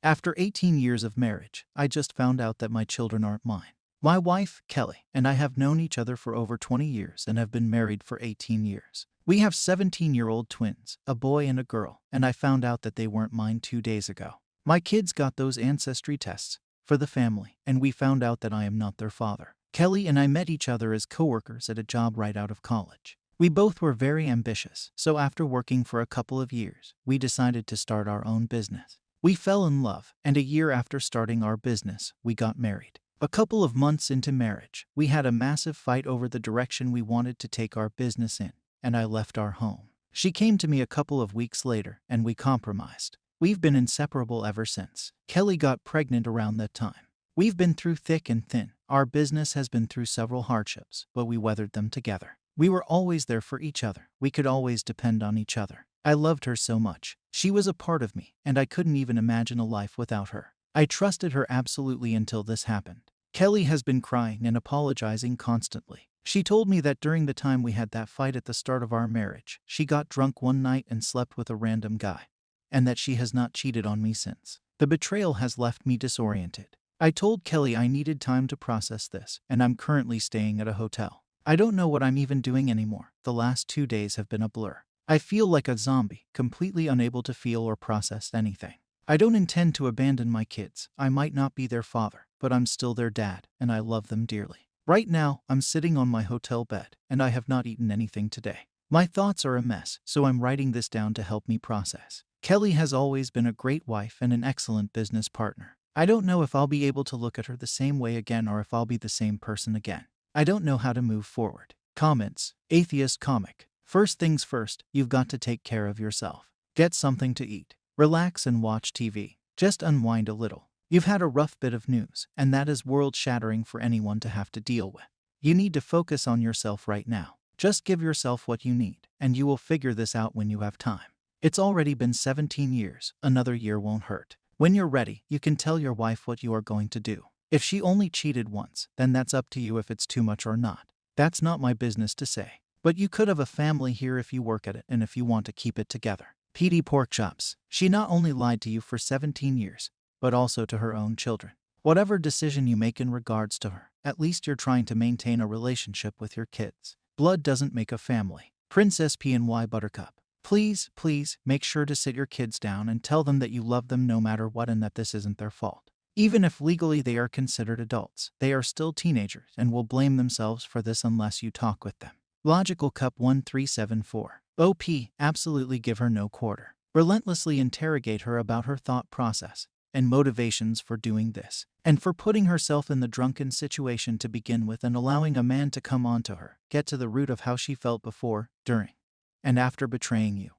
After 18 years of marriage, I just found out that my children aren't mine. My wife, Kelly, and I have known each other for over 20 years and have been married for 18 years. We have 17-year-old twins, a boy and a girl, and I found out that they weren't mine 2 days ago. My kids got those ancestry tests for the family, and we found out that I am not their father. Kelly and I met each other as coworkers at a job right out of college. We both were very ambitious, so after working for a couple of years, we decided to start our own business. We fell in love, and a year after starting our business, we got married. A couple of months into marriage, we had a massive fight over the direction we wanted to take our business in, and I left our home. She came to me a couple of weeks later, and we compromised. We've been inseparable ever since. Kelly got pregnant around that time. We've been through thick and thin. Our business has been through several hardships, but we weathered them together. We were always there for each other. We could always depend on each other. I loved her so much. She was a part of me, and I couldn't even imagine a life without her. I trusted her absolutely until this happened. Kelly has been crying and apologizing constantly. She told me that during the time we had that fight at the start of our marriage, she got drunk one night and slept with a random guy, and that she has not cheated on me since. The betrayal has left me disoriented. I told Kelly I needed time to process this, and I'm currently staying at a hotel. I don't know what I'm even doing anymore. The last 2 days have been a blur. I feel like a zombie, completely unable to feel or process anything. I don't intend to abandon my kids. I might not be their father, but I'm still their dad, and I love them dearly. Right now, I'm sitting on my hotel bed, and I have not eaten anything today. My thoughts are a mess, so I'm writing this down to help me process. Kelly has always been a great wife and an excellent business partner. I don't know if I'll be able to look at her the same way again or if I'll be the same person again. I don't know how to move forward. Comments. Atheist comic. First things first, you've got to take care of yourself. Get something to eat. Relax and watch TV. Just unwind a little. You've had a rough bit of news, and that is world-shattering for anyone to have to deal with. You need to focus on yourself right now. Just give yourself what you need, and you will figure this out when you have time. It's already been 17 years. Another year won't hurt. When you're ready, you can tell your wife what you are going to do. If she only cheated once, then that's up to you if it's too much or not. That's not my business to say. But you could have a family here if you work at it and if you want to keep it together. PD pork chops. She not only lied to you for 17 years, but also to her own children. Whatever decision you make in regards to her, at least you're trying to maintain a relationship with your kids. Blood doesn't make a family. Princess P&Y Buttercup. Please, please, make sure to sit your kids down and tell them that you love them no matter what and that this isn't their fault. Even if legally they are considered adults, they are still teenagers and will blame themselves for this unless you talk with them. Logical Cup 1374. OP, absolutely give her no quarter. Relentlessly interrogate her about her thought process and motivations for doing this, and for putting herself in the drunken situation to begin with and allowing a man to come on to her. Get to the root of how she felt before, during, and after betraying you,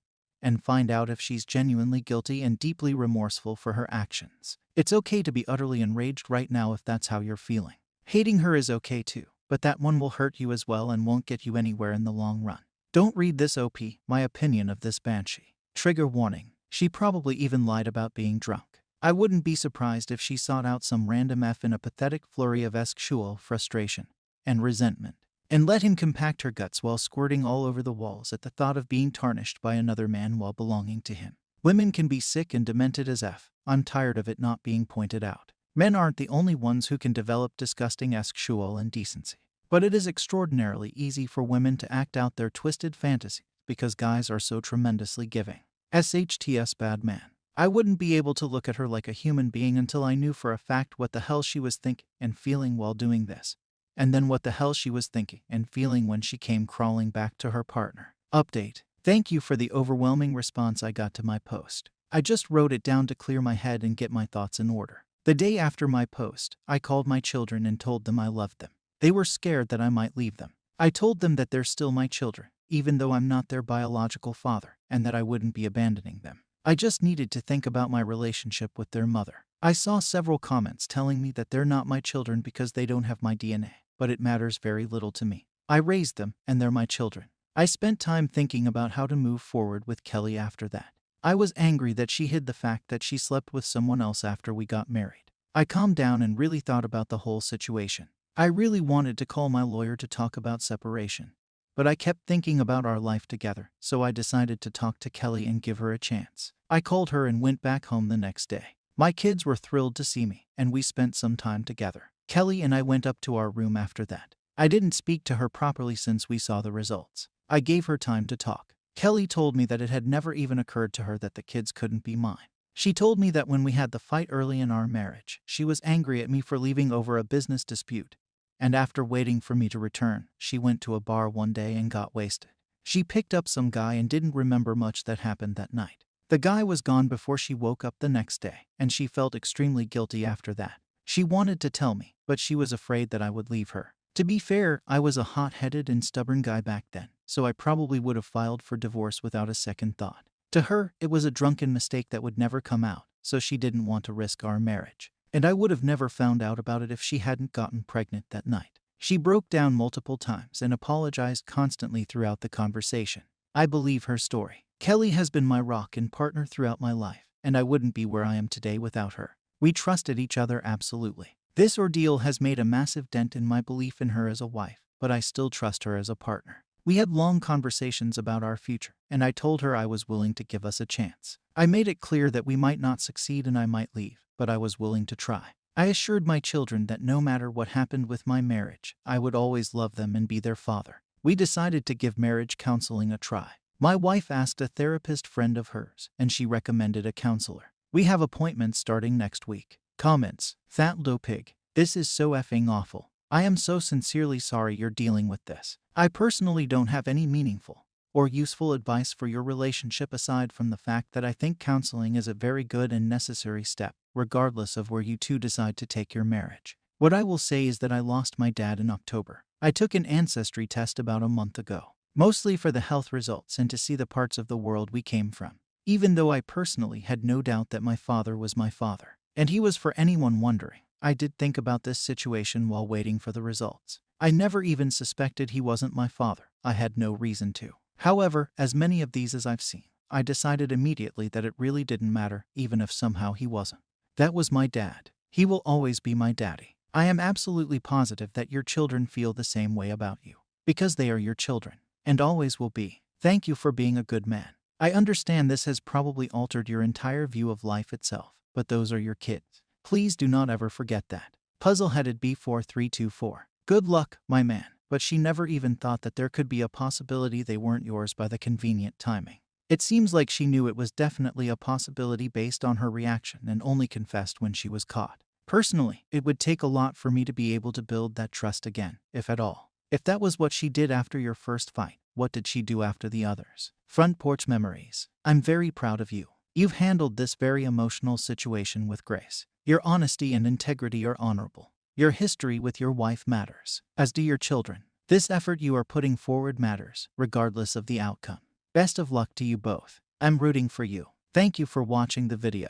and find out if she's genuinely guilty and deeply remorseful for her actions. It's okay to be utterly enraged right now if that's how you're feeling. Hating her is okay too, but that one will hurt you as well and won't get you anywhere in the long run. Don't read this OP, my opinion of this banshee. Trigger warning. She probably even lied about being drunk. I wouldn't be surprised if she sought out some random F in a pathetic flurry of sexual frustration and resentment, and let him compact her guts while squirting all over the walls at the thought of being tarnished by another man while belonging to him. Women can be sick and demented as F. I'm tired of it not being pointed out. Men aren't the only ones who can develop disgusting sexual indecency. But it is extraordinarily easy for women to act out their twisted fantasies because guys are so tremendously giving. SHTS bad man. I wouldn't be able to look at her like a human being until I knew for a fact what the hell she was thinking and feeling while doing this. And then what the hell she was thinking and feeling when she came crawling back to her partner. Update. Thank you for the overwhelming response I got to my post. I just wrote it down to clear my head and get my thoughts in order. The day after my post, I called my children and told them I loved them. They were scared that I might leave them. I told them that they're still my children, even though I'm not their biological father, and that I wouldn't be abandoning them. I just needed to think about my relationship with their mother. I saw several comments telling me that they're not my children because they don't have my DNA, but it matters very little to me. I raised them, and they're my children. I spent time thinking about how to move forward with Kelly after that. I was angry that she hid the fact that she slept with someone else after we got married. I calmed down and really thought about the whole situation. I really wanted to call my lawyer to talk about separation, but I kept thinking about our life together, so I decided to talk to Kelly and give her a chance. I called her and went back home the next day. My kids were thrilled to see me, and we spent some time together. Kelly and I went up to our room after that. I didn't speak to her properly since we saw the results. I gave her time to talk. Kelly told me that it had never even occurred to her that the kids couldn't be mine. She told me that when we had the fight early in our marriage, she was angry at me for leaving over a business dispute. And after waiting for me to return, she went to a bar one day and got wasted. She picked up some guy and didn't remember much that happened that night. The guy was gone before she woke up the next day, and she felt extremely guilty after that. She wanted to tell me, but she was afraid that I would leave her. To be fair, I was a hot-headed and stubborn guy back then, so I probably would have filed for divorce without a second thought. To her, it was a drunken mistake that would never come out, so she didn't want to risk our marriage. And I would have never found out about it if she hadn't gotten pregnant that night. She broke down multiple times and apologized constantly throughout the conversation. I believe her story. Kelly has been my rock and partner throughout my life, and I wouldn't be where I am today without her. We trusted each other absolutely. This ordeal has made a massive dent in my belief in her as a wife, but I still trust her as a partner. We had long conversations about our future, and I told her I was willing to give us a chance. I made it clear that we might not succeed and I might leave, but I was willing to try. I assured my children that no matter what happened with my marriage, I would always love them and be their father. We decided to give marriage counseling a try. My wife asked a therapist friend of hers, and she recommended a counselor. We have appointments starting next week. Comments: Fat low pig. This is so effing awful. I am so sincerely sorry you're dealing with this. I personally don't have any meaningful or useful advice for your relationship aside from the fact that I think counseling is a very good and necessary step, regardless of where you two decide to take your marriage. What I will say is that I lost my dad in October. I took an ancestry test about a month ago, mostly for the health results and to see the parts of the world we came from. Even though I personally had no doubt that my father was my father, and he was, for anyone wondering, I did think about this situation while waiting for the results. I never even suspected he wasn't my father. I had no reason to. However, as many of these as I've seen, I decided immediately that it really didn't matter, even if somehow he wasn't. That was my dad. He will always be my daddy. I am absolutely positive that your children feel the same way about you, because they are your children, and always will be. Thank you for being a good man. I understand this has probably altered your entire view of life itself, but those are your kids. Please do not ever forget that. Puzzle-headed B4324. Good luck, my man. But she never even thought that there could be a possibility they weren't yours by the convenient timing. It seems like she knew it was definitely a possibility based on her reaction and only confessed when she was caught. Personally, it would take a lot for me to be able to build that trust again, if at all. If that was what she did after your first fight, what did she do after the others? Front porch memories. I'm very proud of you. You've handled this very emotional situation with grace. Your honesty and integrity are honorable. Your history with your wife matters, as do your children. This effort you are putting forward matters, regardless of the outcome. Best of luck to you both. I'm rooting for you. Thank you for watching the video.